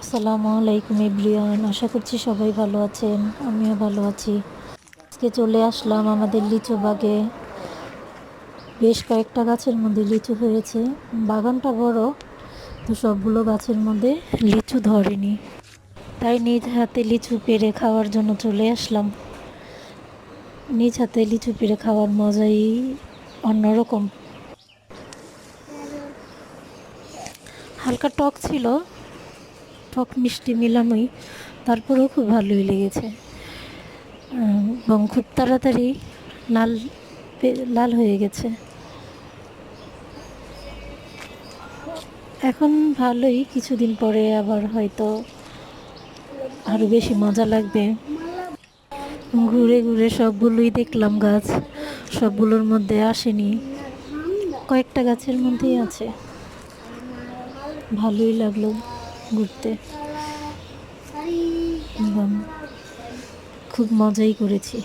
আসসালামু আলাইকুম এভরিওয়ান, আশা করছি সবাই ভালো আছেন। আমিও ভালো আছি। আজকে চলে আসলাম আমাদের লিচু বাগে। বেশ কয়েকটা গাছের মধ্যে লিচু হয়েছে। বাগানটা বড়, তো সবগুলো গাছের মধ্যে লিচু ধরেনি, তাই নিজ হাতে লিচু পেড়ে খাওয়ার জন্য চলে আসলাম। নিজ হাতে লিচু পেড়ে খাওয়ার মজাই অন্যরকম। হালকা টক ছিল, টক মিষ্টি মিলানোই, তারপরেও খুব ভালোই লেগেছে এবং খুব তাড়াতাড়ি লাল লাল হয়ে গেছে। এখন ভালোই, কিছুদিন পরে আবার হয়তো আরও বেশি মজা লাগবে। ঘুরে ঘুরে সবগুলোই দেখলাম গাছ, সবগুলোর মধ্যে আসেনি, কয়েকটা গাছের মধ্যেই আছে। ভালোই লাগলো ঘুরতে এবং খুব মজাই করেছি।